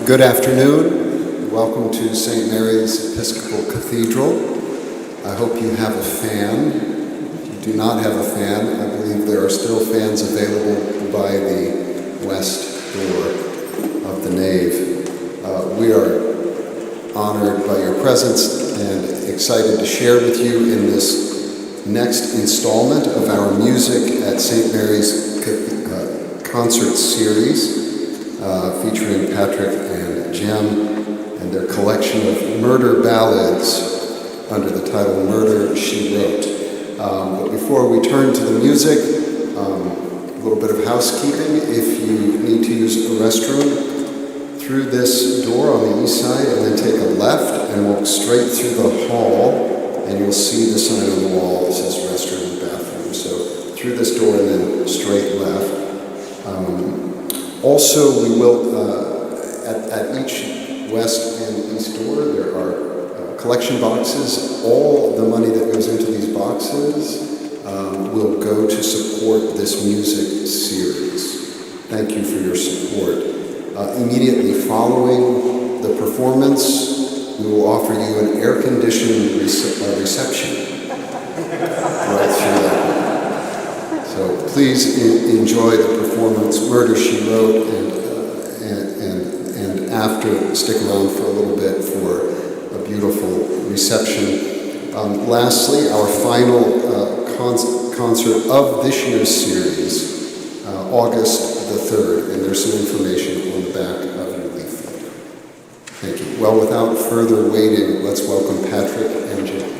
Good afternoon. Welcome to St. Mary's Episcopal Cathedral. I hope you have a fan. If you do not have a fan, I believe there are still fans available by the west door of the nave. We are honored by your presence and excited to share with you in this next installment of our Music at St. Mary's concert series, featuring Patrick and Jem and their collection of murder ballads under the title Murder, She Wrote. But before we turn to the music, a little bit of housekeeping. If you need to use a restroom, through this door on the east side, and then take a left and walk straight through the hall, and you'll see the sign on the wall that says restroom and bathroom. So through this door and then straight left. Also, we will, at each west and east door, there are collection boxes. All the money that goes into these boxes will go to support this music series. Thank you for your support. Immediately following the performance, we will offer you an air-conditioned reception right through that. So please enjoy the performance, Murder, She Wrote, and after, stick around for a little bit for a beautiful reception. Lastly, our final concert of this year's series, August the 3rd, and there's some information on the back of your leaflet. Thank you. Well, without further waiting, let's welcome Patrick and Jem.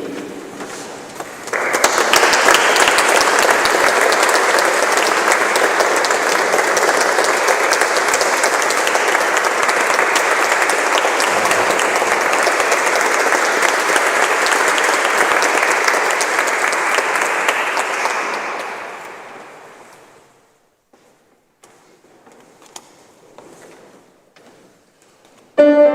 Oh,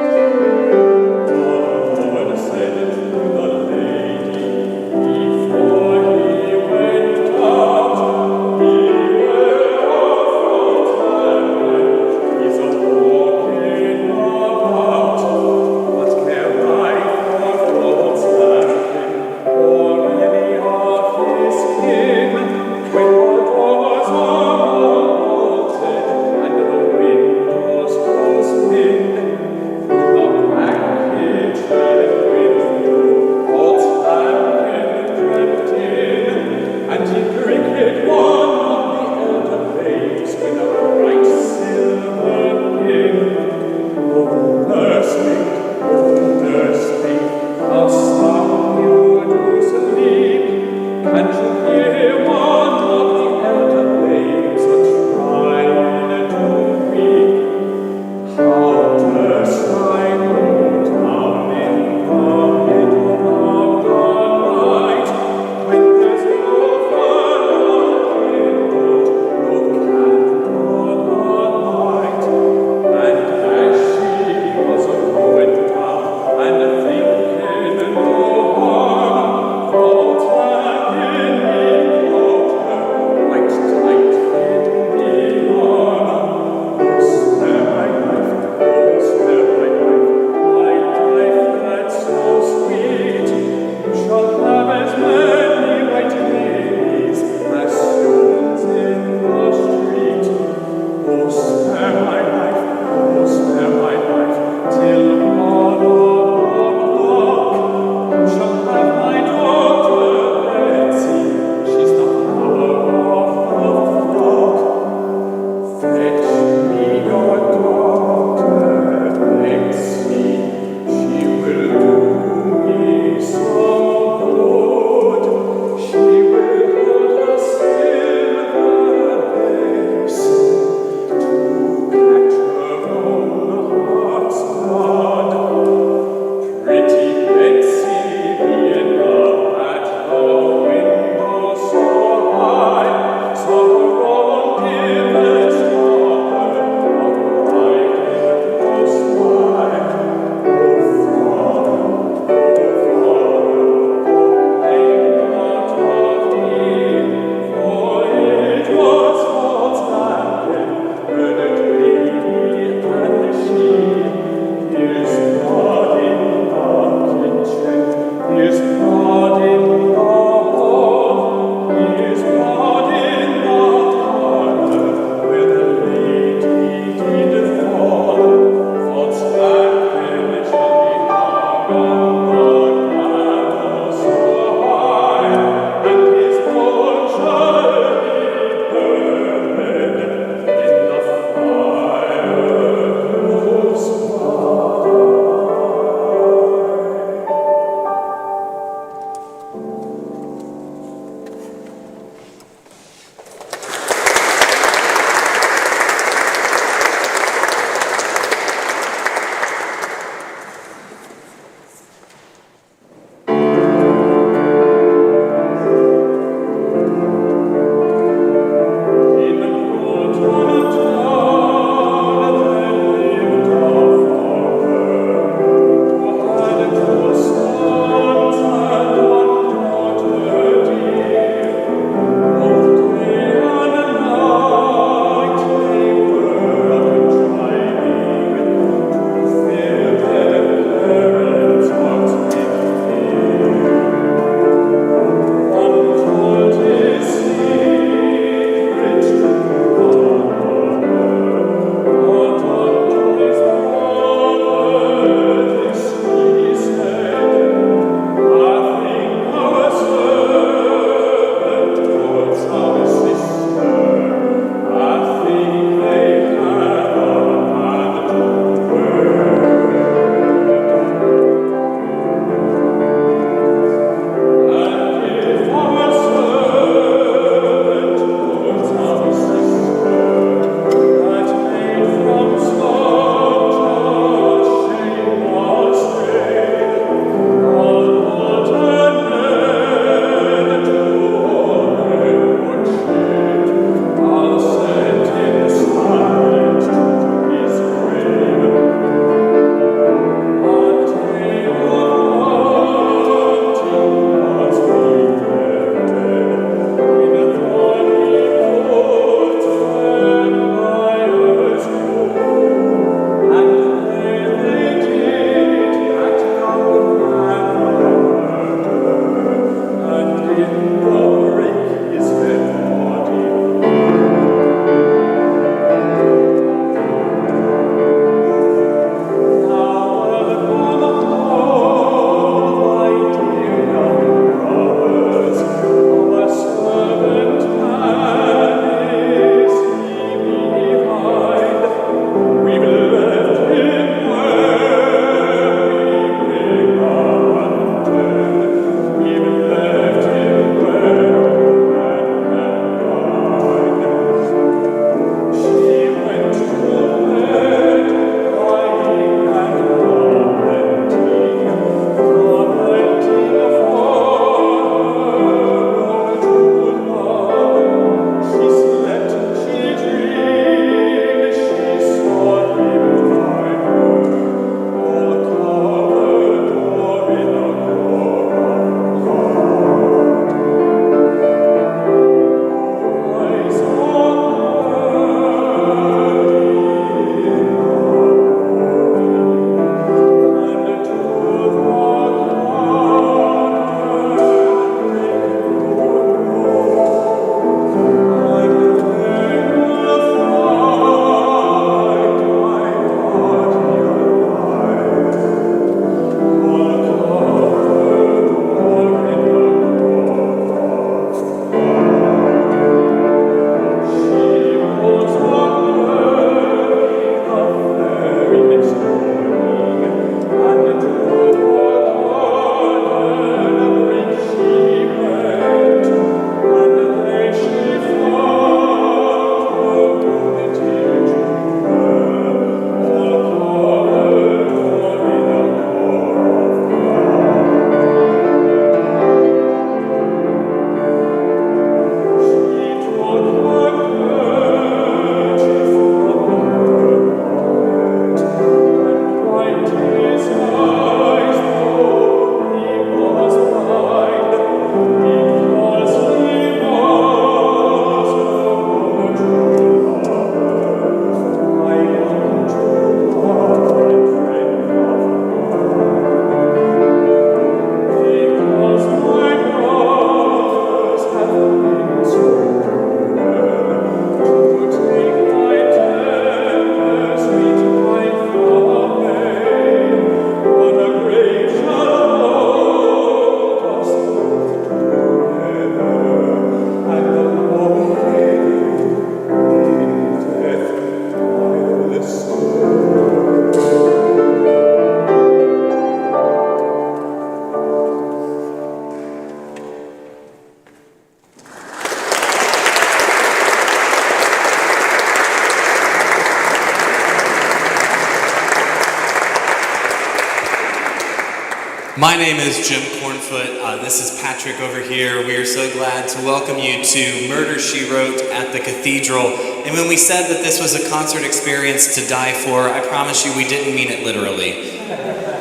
My name is Jim Cornfoot. This is Patrick over here. We are so glad to welcome you to Murder, She Wrote at the Cathedral. And when we said that this was a concert experience to die for, I promise you we didn't mean it literally.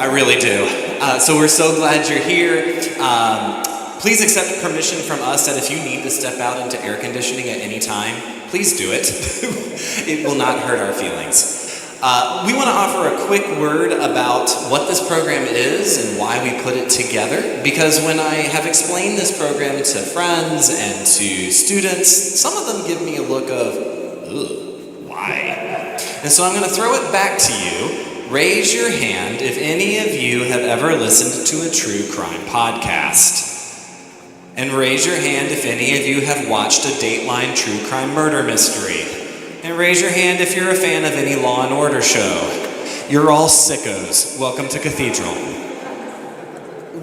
I really do. So we're so glad you're here. Please accept permission from us that if you need to step out into air conditioning at any time, please do it. It will not hurt our feelings. We want to offer a quick word about what this program is and why we put it together, because when I have explained this program to friends and to students, some of them give me a look of, ugh, why? And so I'm going to throw it back to you. Raise your hand if any of you have ever listened to a true crime podcast. And raise your hand if any of you have watched a Dateline true crime murder mystery. And raise your hand if you're a fan of any Law and Order show. You're all sickos. Welcome to Cathedral.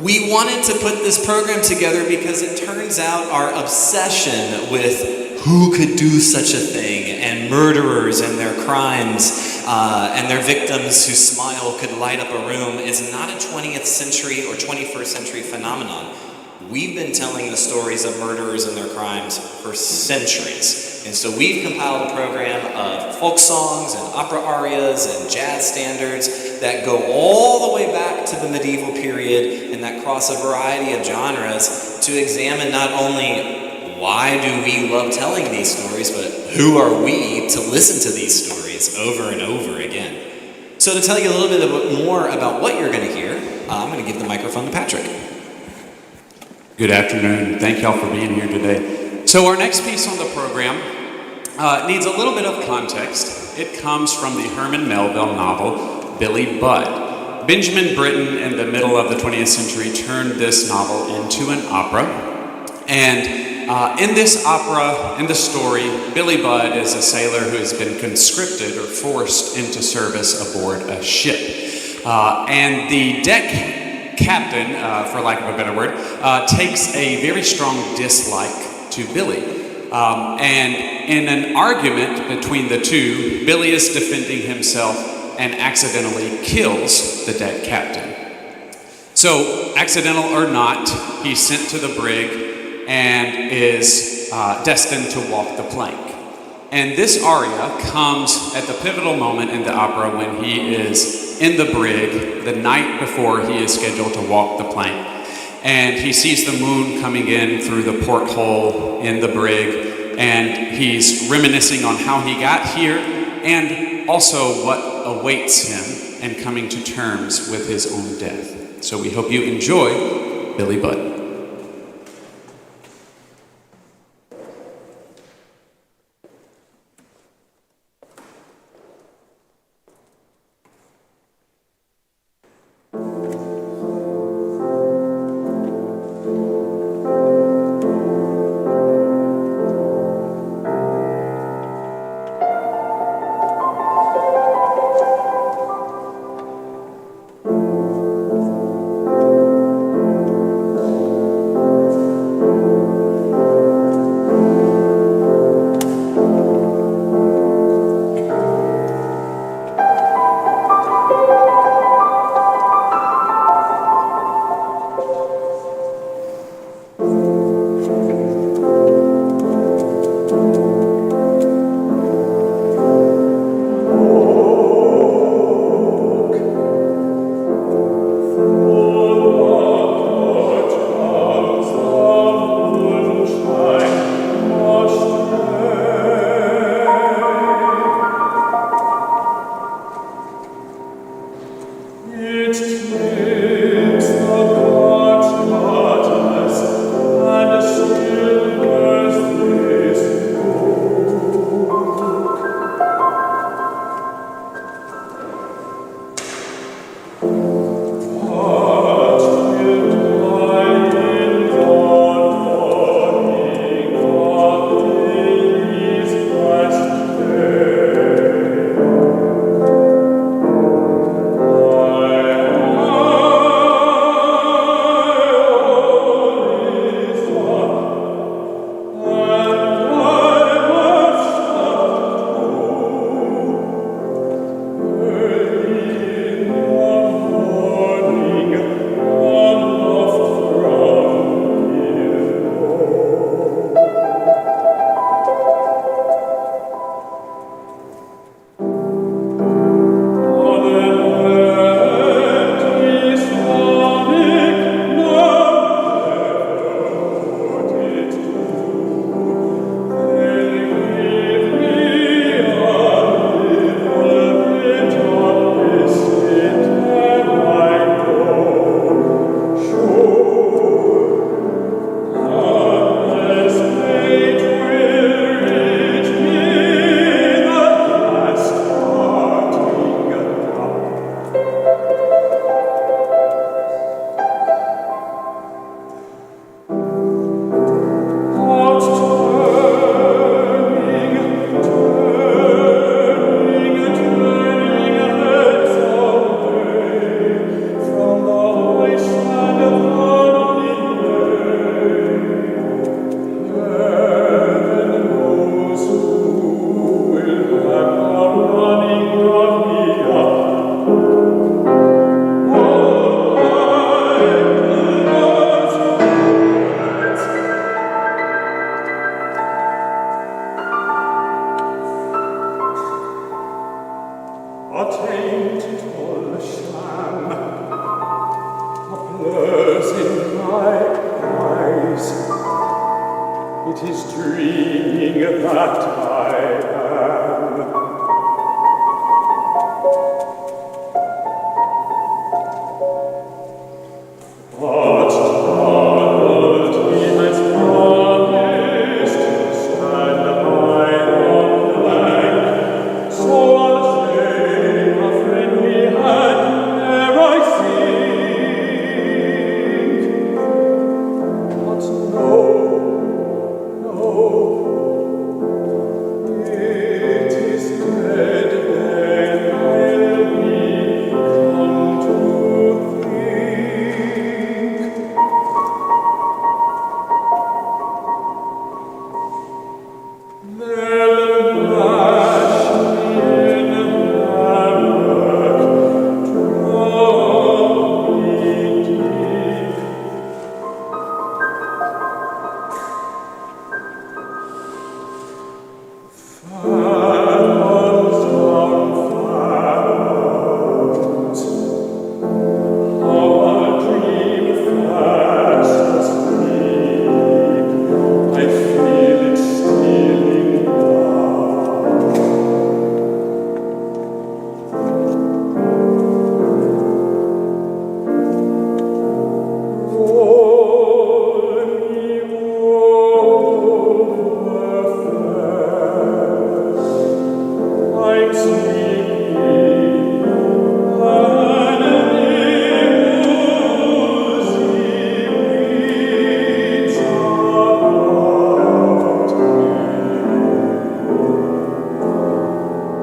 We wanted to put this program together because it turns out our obsession with who could do such a thing, and murderers and their crimes, and their victims whose smile could light up a room is not a 20th century or 21st century phenomenon. We've been telling the stories of murderers and their crimes for centuries. And so we've compiled a program of folk songs and opera arias and jazz standards that go all the way back to the medieval period and that cross a variety of genres to examine not only why do we love telling these stories, but who are we to listen to these stories over and over again. So to tell you a little bit more about what you're going to hear, I'm going to give the microphone to Patrick. Good afternoon. Thank y'all for being here today. So our next piece on the program needs a little bit of context. It comes from the Herman Melville novel, Billy Budd. Benjamin Britten, in the middle of the 20th century, turned this novel into an opera. And in this opera, in the story, Billy Budd is a sailor who has been conscripted or forced into service aboard a ship. And the deck captain, for lack of a better word, takes a very strong dislike to Billy. And in an argument between the two, Billy is defending himself and accidentally kills the deck captain. So, accidental or not, he's sent to the brig and is destined to walk the plank. And this aria comes at the pivotal moment in the opera when he is in the brig the night before he is scheduled to walk the plank. And he sees the moon coming in through the porthole in the brig, and he's reminiscing on how he got here and also what awaits him and coming to terms with his own death. So we hope you enjoy Billy Budd. It is dreaming that I am. But child, he has promised to stand by the flank. So I'll take a friendly hand ere I sink. But no, no, it is dead, then I'll be come to think. They'll mash me in hammock, drop me deep. Fathoms on fathoms, how I'll dream fast asleep. I feel it stealing down. Roll me over fast. I'm sleepy and the breeze about me.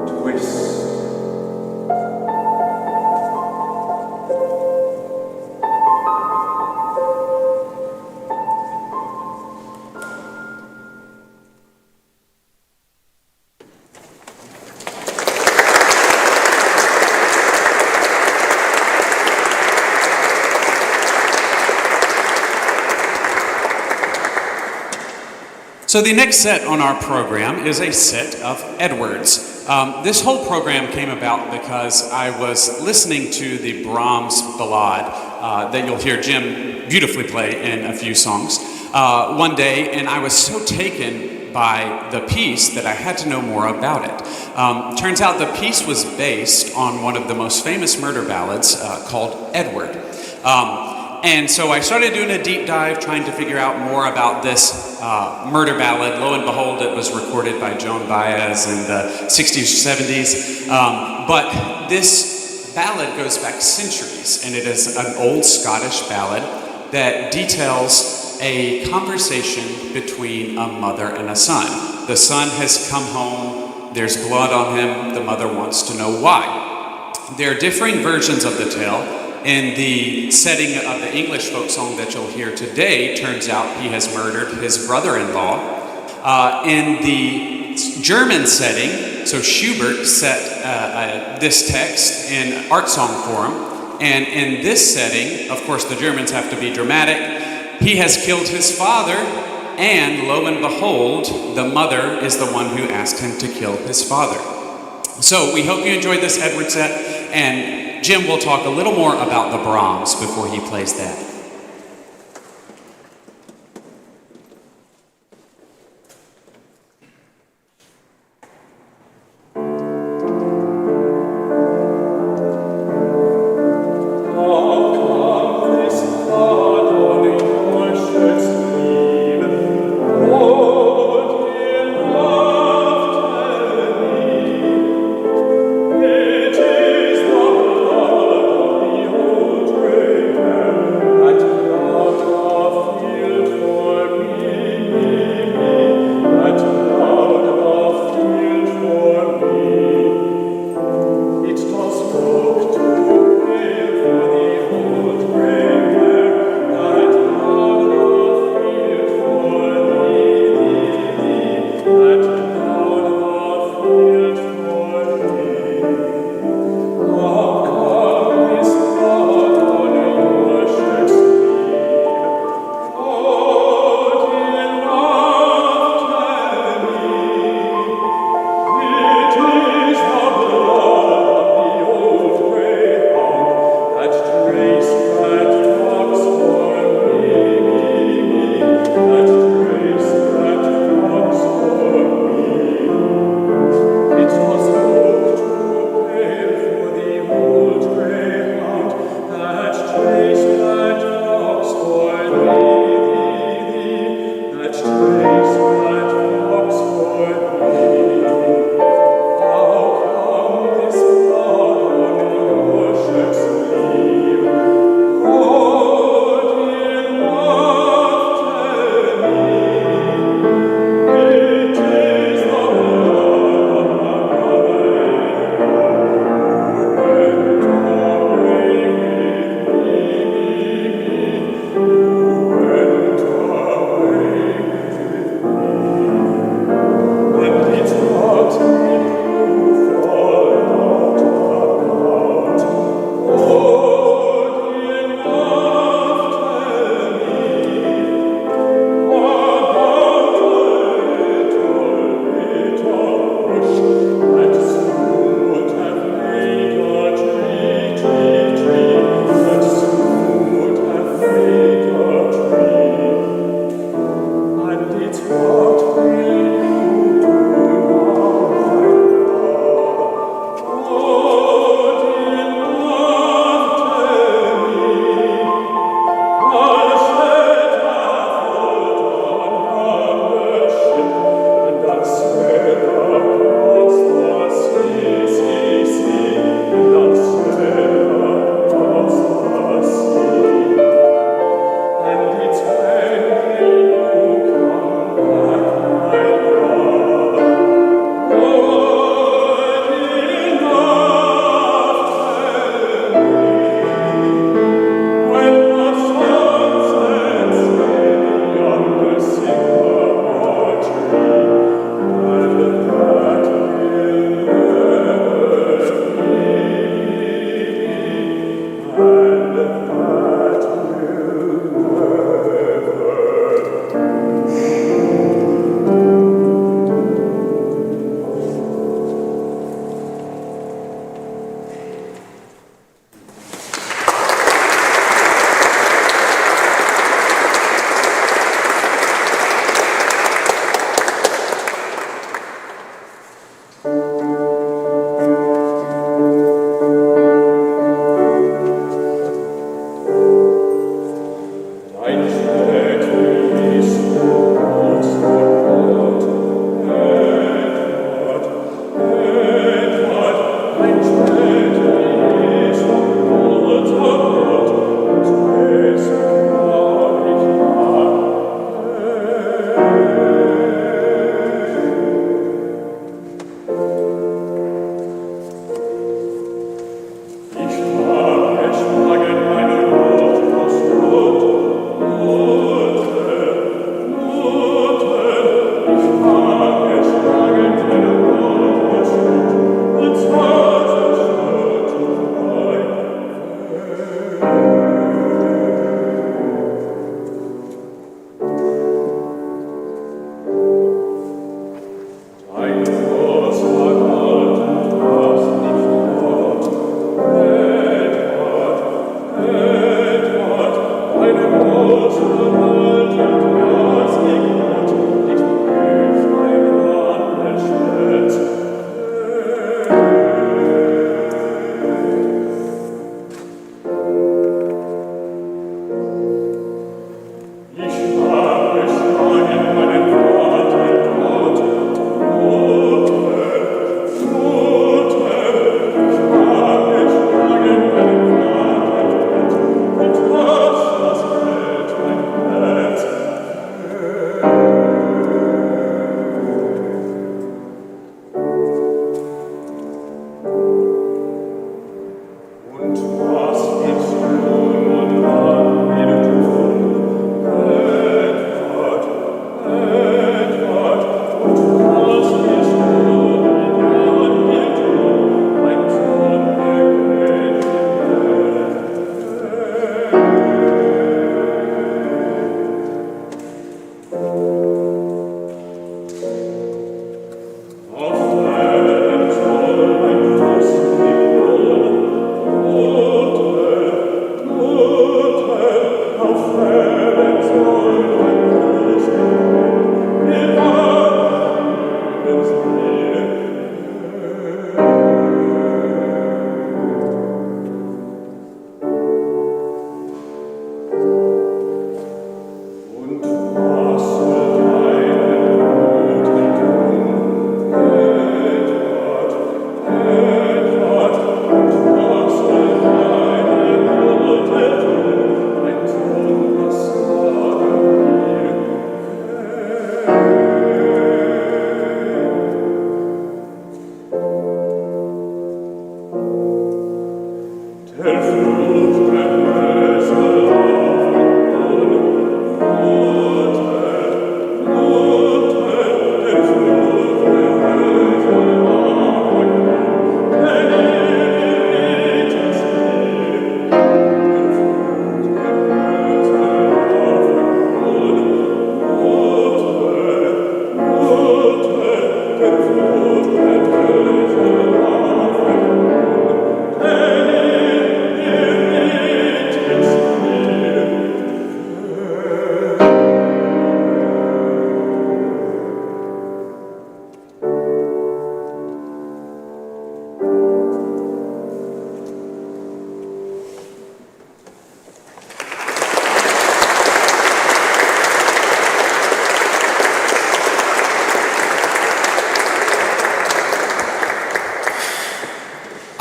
Twist. So the next set on our program is a set of Edwards. This whole program came about because I was listening to the Brahms Ballade that you'll hear Jim beautifully play in a few songs one day, and I was so taken by the piece that I had to know more about it. Turns out the piece was based on one of the most famous murder ballads called Edward. And so I started doing a deep dive, trying to figure out more about this murder ballad. Lo and behold, it was recorded by Joan Baez in the 60s or 70s. But this ballad goes back centuries, and it is an old Scottish ballad that details a conversation between a mother and a son. The son has come home, there's blood on him, the mother wants to know why. There are differing versions of the tale. In the setting of the English folk song that you'll hear today, turns out he has murdered his brother-in-law. In the German setting, so Schubert set this text in art song form, and in this setting, of course the Germans have to be dramatic, he has killed his father, and lo and behold, the mother is the one who asked him to kill his father. So we hope you enjoyed this Edward set, and Jim will talk a little more about the Brahms before he plays that. I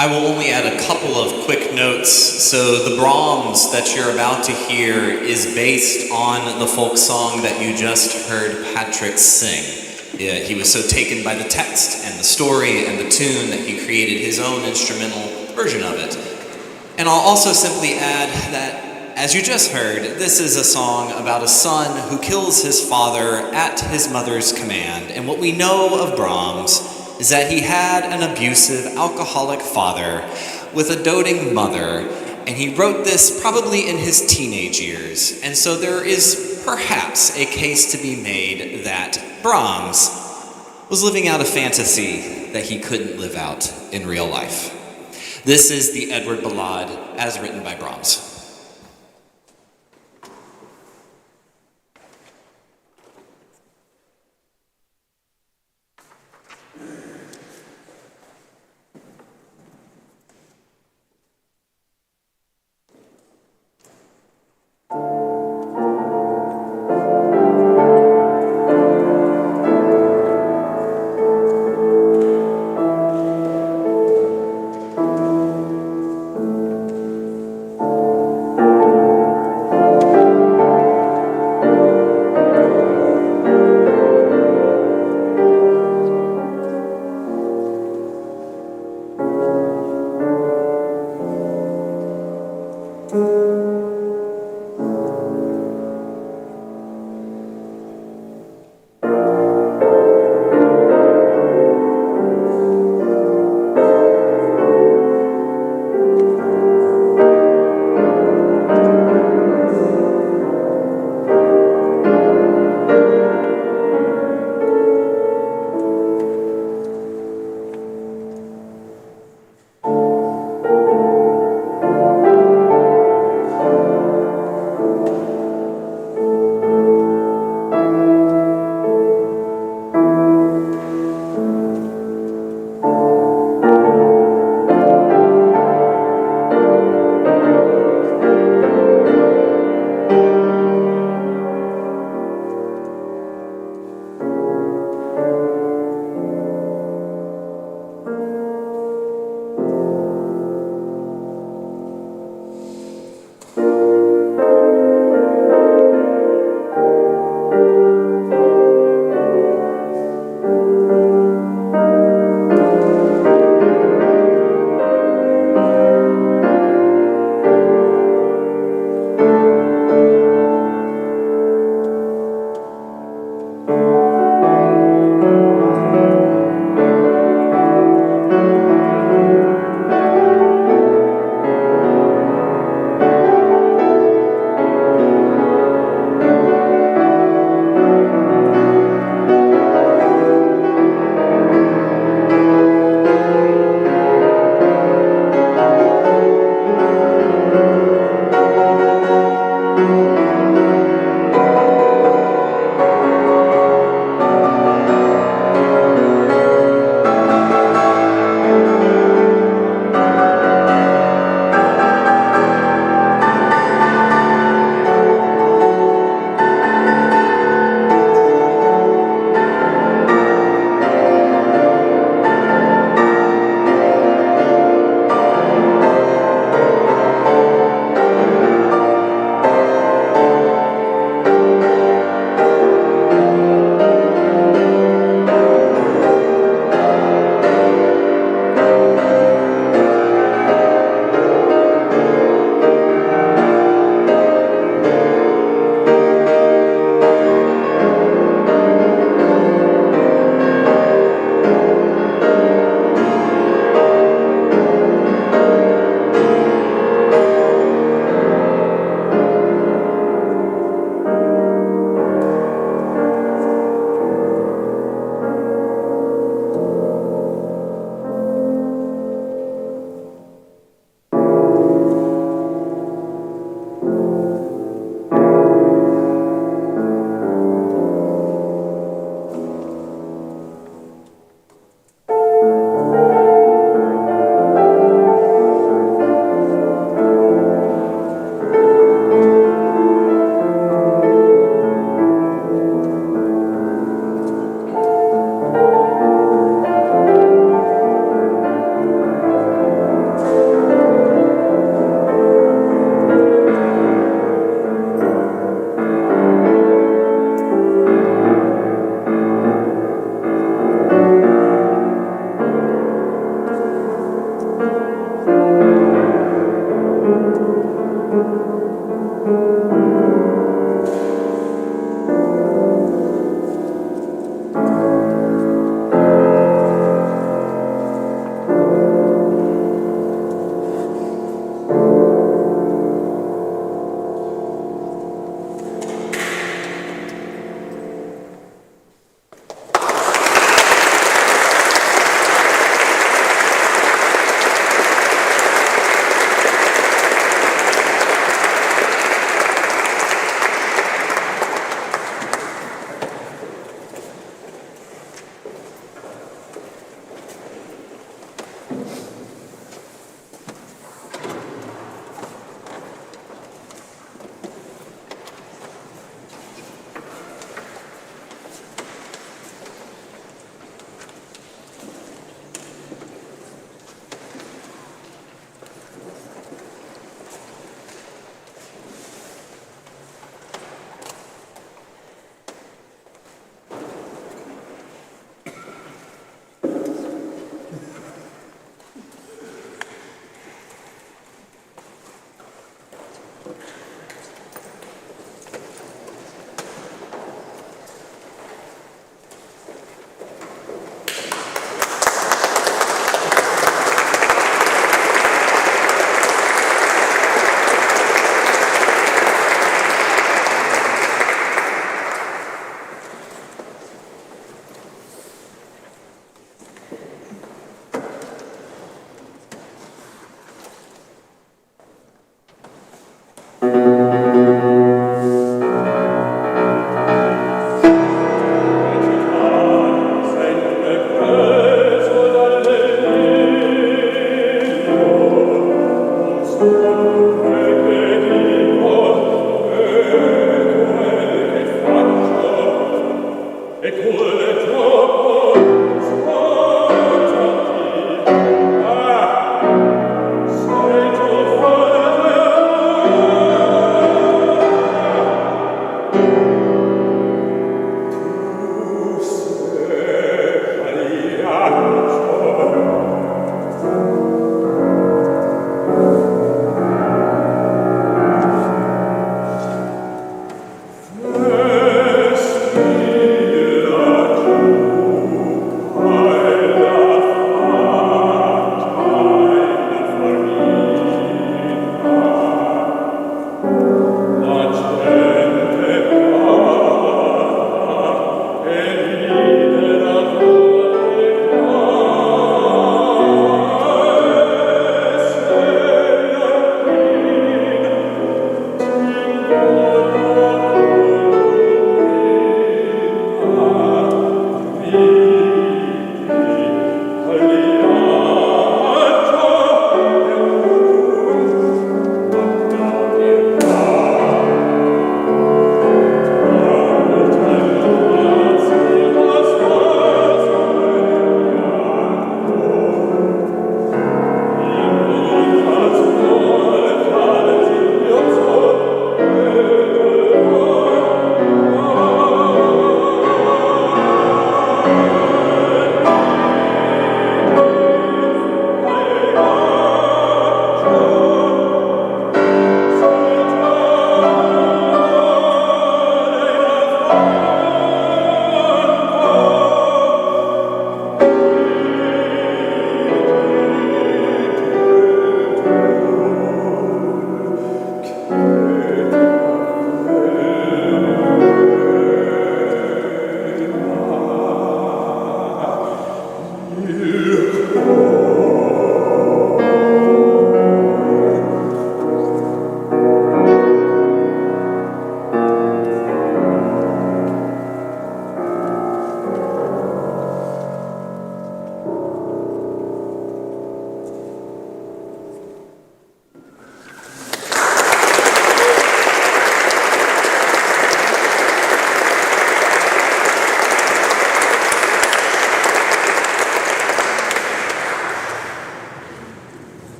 I will only add a couple of quick notes. So the Brahms that you're about to hear is based on the folk song that you just heard Patrick sing. Yeah, he was so taken by the text and the story and the tune that he created his own instrumental version of it. And I'll also simply add that, as you just heard, this is a song about a son who kills his father at his mother's command. And what we know of Brahms is that he had an abusive, alcoholic father with a doting mother, and he wrote this probably in his teenage years. And so there is perhaps a case to be made that Brahms was living out a fantasy that he couldn't live out in real life. This is the Edward Ballade as written by Brahms.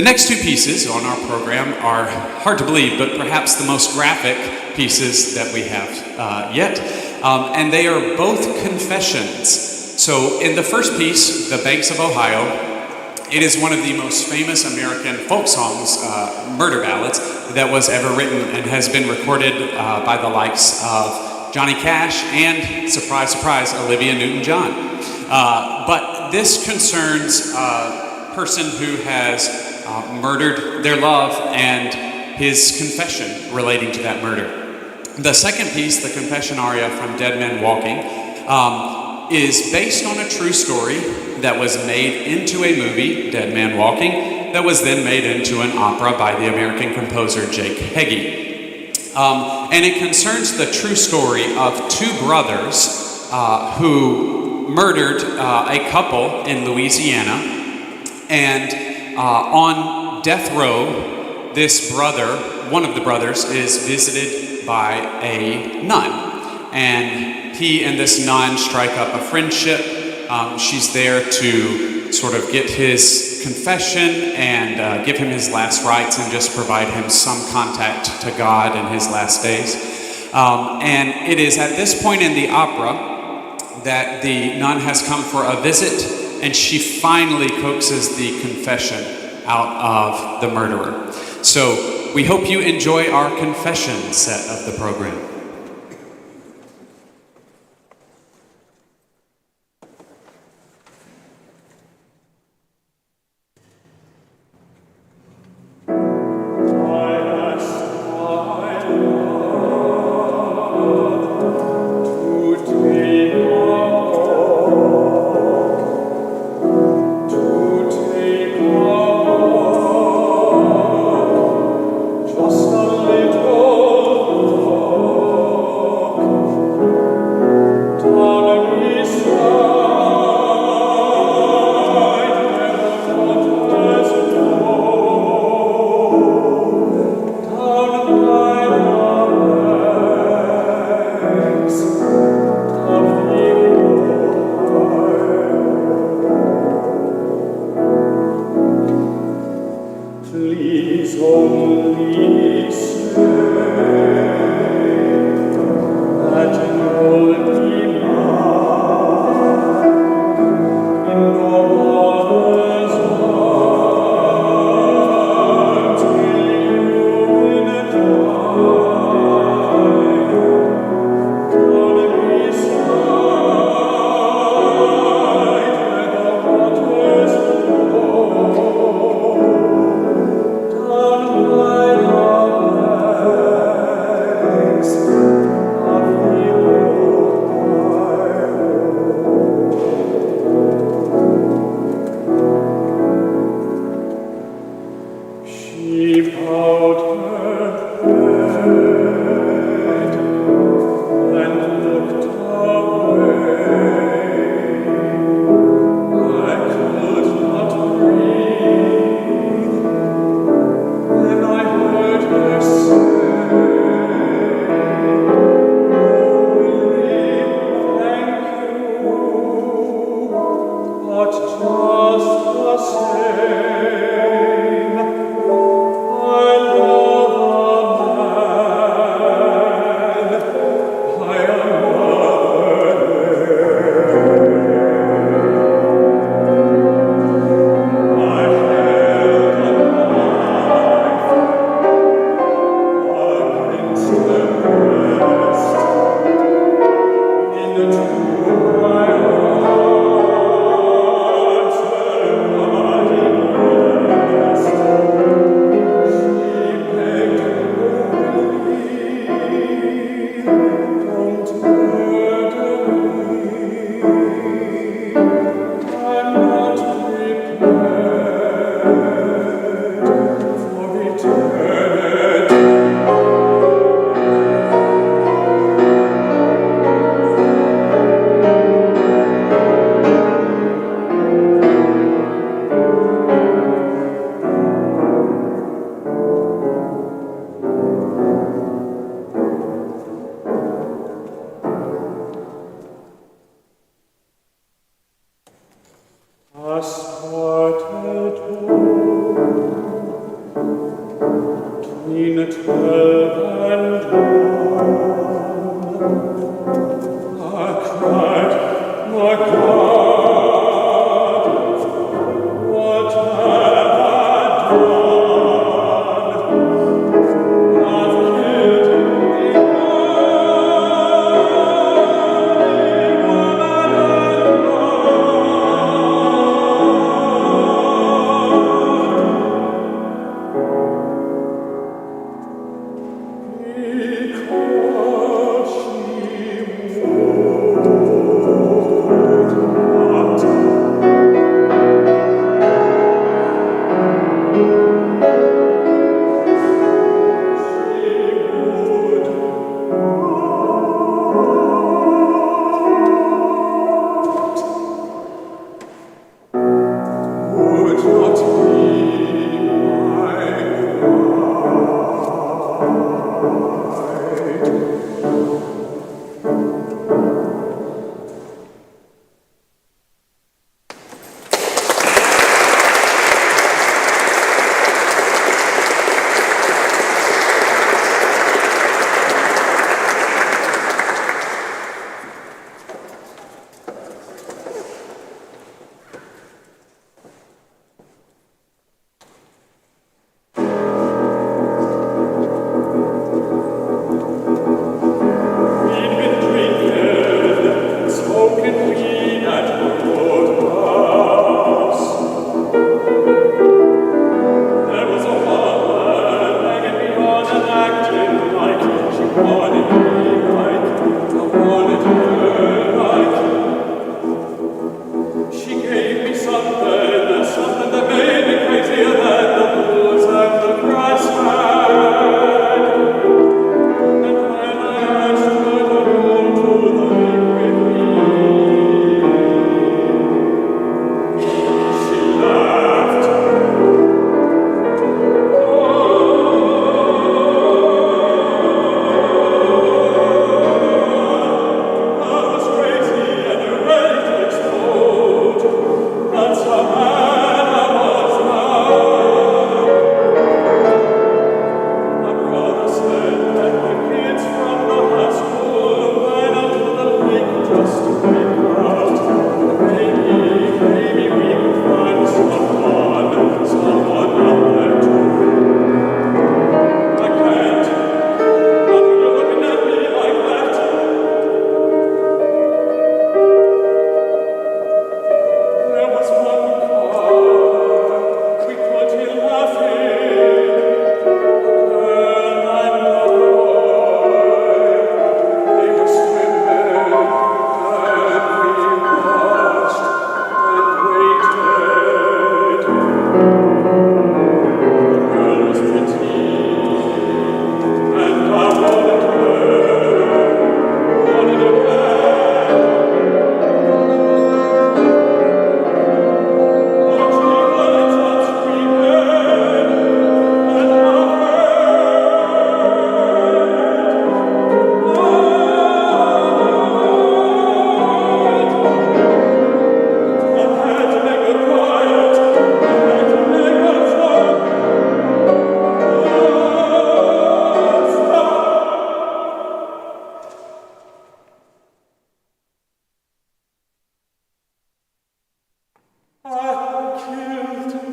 The next two pieces on our program are hard to believe, but perhaps the most graphic pieces that we have yet. And they are both confessions. So in the first piece, The Banks of Ohio, it is one of the most famous American folk songs, murder ballads, that was ever written and has been recorded by the likes of Johnny Cash and, surprise, surprise, Olivia Newton-John. But this concerns a person who has murdered their love and his confession relating to that murder. The second piece, the confession aria from Dead Men Walking, is based on a true story that was made into a movie, Dead Man Walking, that was then made into an opera by the American composer Jake Heggie. And it concerns the true story of two brothers who murdered a couple in Louisiana. And on death row, this brother, one of the brothers, is visited by a nun. And he and this nun strike up a friendship. She's there to sort of get his confession and give him his last rites and just provide him some contact to God in his last days. And it is at this point in the opera that the nun has come for a visit, and she finally coaxes the confession out of the murderer. So we hope you enjoy our confession set of the program. Just the same, I love in 12 and 1, I cried, my God, what have I done? I've killed the only woman I because she would not. Would not be my bride. We'd been drinking, smoking weed at the roadhouse. There was a woman hanging me on and acting like she wanted me like I wanted her like. She gave me something that made me crazier than the bulls and the grass had. And when I asked her to go to the lake with me, she laughed. I was crazy and ready to explode. That's how mad I was now. My brother said that the kids from the high school went out to the lake just to make out. Maybe we could find someone out there too. I can't. Not when you're looking at me like that. There was one car. We could hear laughing. A girl and a boy. They were swimming, and we watched and waited. The girl was pretty, and I wanted her bad. I killed her.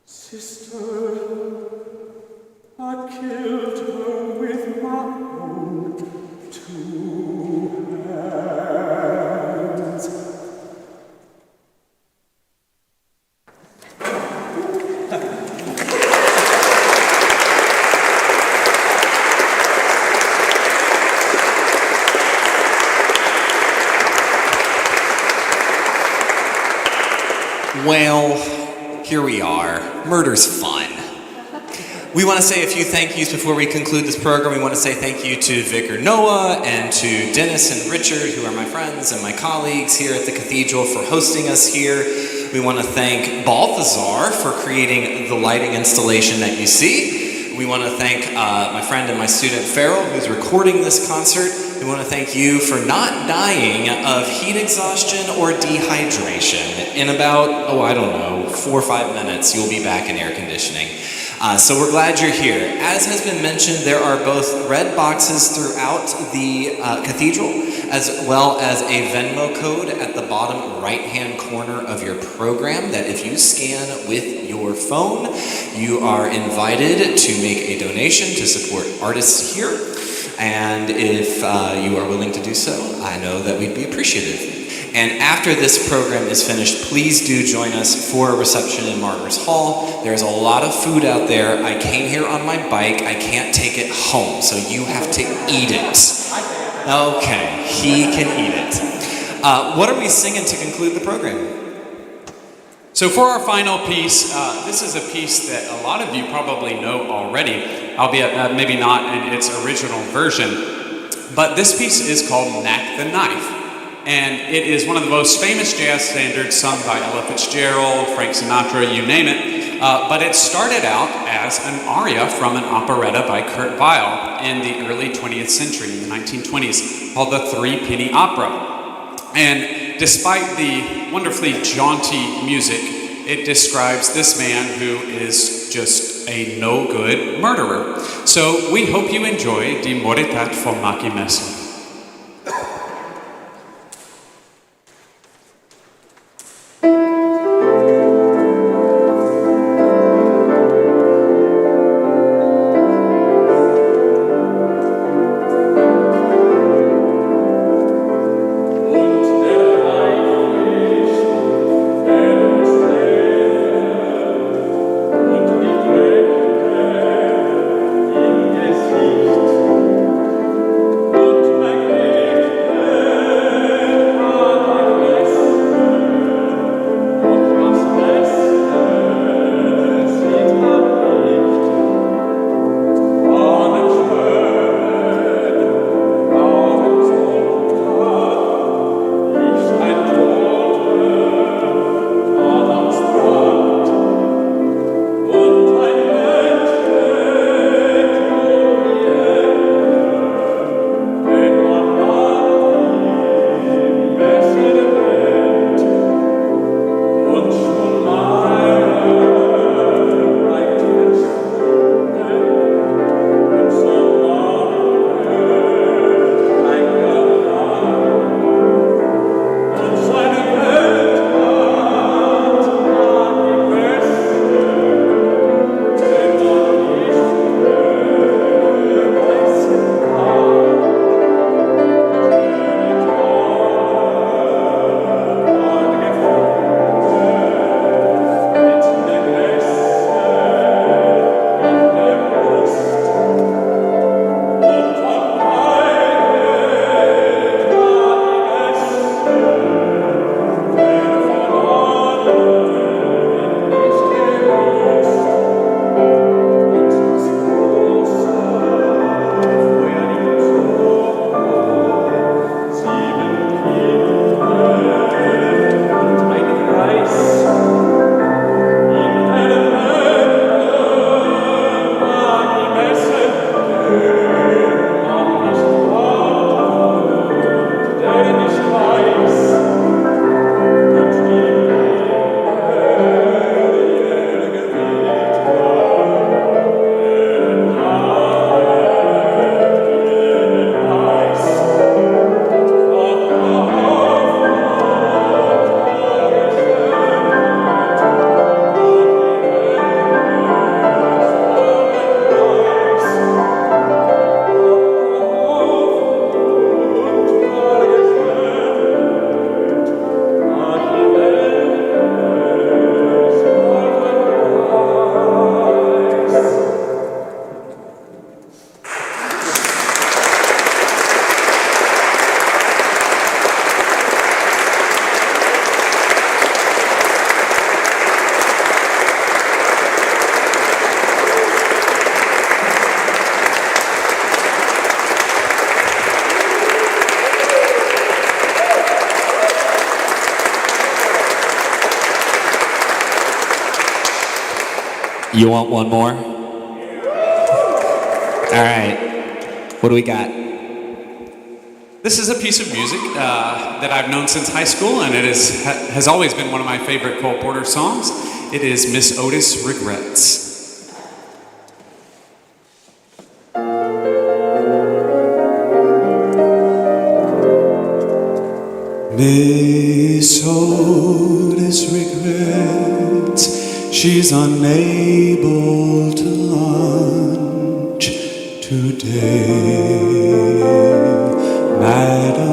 Sister, I killed her with my own 2 hands. Well, here we are. Murder's fun. We want to say a few thank yous before we conclude this program. We want to say thank you to Vicar Noah and to Dennis and Richard, who are my friends and my colleagues here at the Cathedral, for hosting us here. We want to thank Balthazar for creating the lighting installation that you see. We want to thank my friend and my student Farrell, who's recording this concert. We want to thank you for not dying of heat exhaustion or dehydration. In about, 4 or 5 minutes, you'll be back in air conditioning. So we're glad you're here. As has been mentioned, there are both red boxes throughout the cathedral, as well as a Venmo code at the bottom right-hand corner of your program that if you scan with your phone, you are invited to make a donation to support artists here. And if you are willing to do so, I know that we'd be appreciative. And after this program is finished, please do join us for a reception in Martyrs Hall. There's a lot of food out there. I came here on my bike. I can't take it home, so you have to eat it. Okay, he can eat it. What are we singing to conclude the program? So for our final piece, this is a piece that a lot of you probably know already, albeit maybe not in its original version. But this piece is called Knack the Knife. And it is one of the most famous jazz standards sung by Ella Fitzgerald, Frank Sinatra, you name it. But it started out as an aria from an operetta by Kurt Weill in the early 20th century, in the 1920s, called the Three Penny Opera. And despite the wonderfully jaunty music, it describes this man who is just a no-good murderer. So we hope you enjoy Die Moritat von Maki Messe. You want one more? All right. What do we got? This is a piece of music that I've known since high school, and it has always been one of my favorite Cole Porter songs. It is Miss Otis Regrets. Miss Otis regrets she's unable to lunch today, Madam.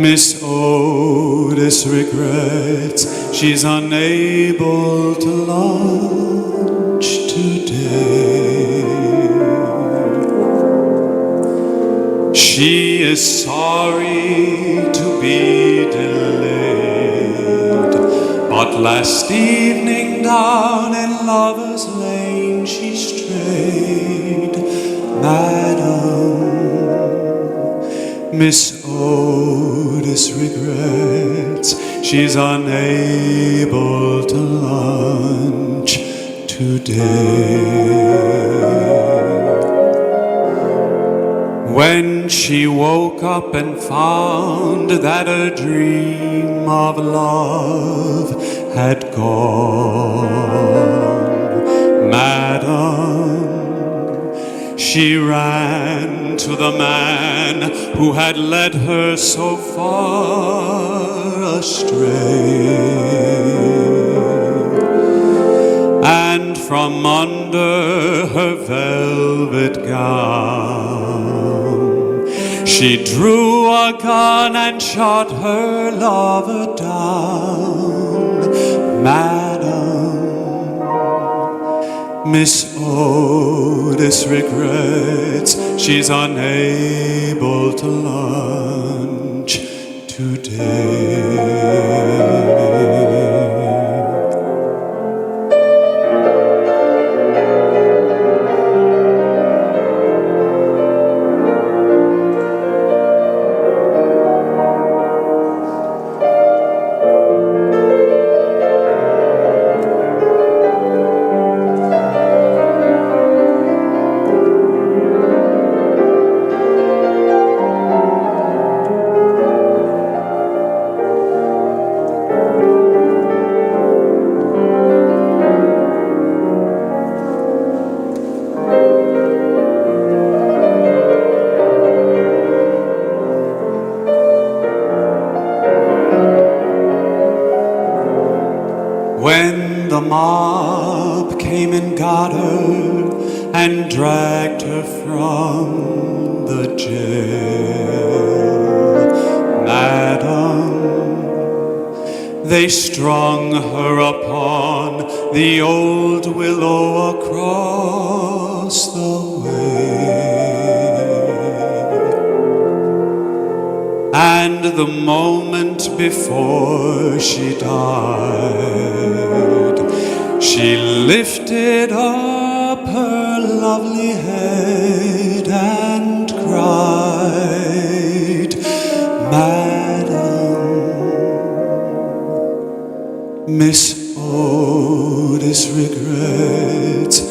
Miss Otis regrets she's unable to lunch today. She is sorry to be delayed, but last evening down in Lover's Lane she strayed, Madam. Miss Otis regrets she's unable to lunch today. When she woke up and found that her dream of love had gone, Madam, she ran to the man who had led her so far astray, and from under her velvet gown she drew a gun and shot her lover down, Madam. Miss Otis regrets she's unable to lunch today. When the mob came and got her and dragged her from the jail, Madam, they strung her upon the old willow across the way. And the moment before she died, she lifted up her lovely head and cried, Madam, Miss Otis regrets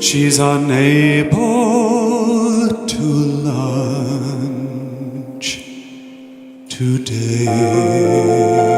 she's unable to lunch today.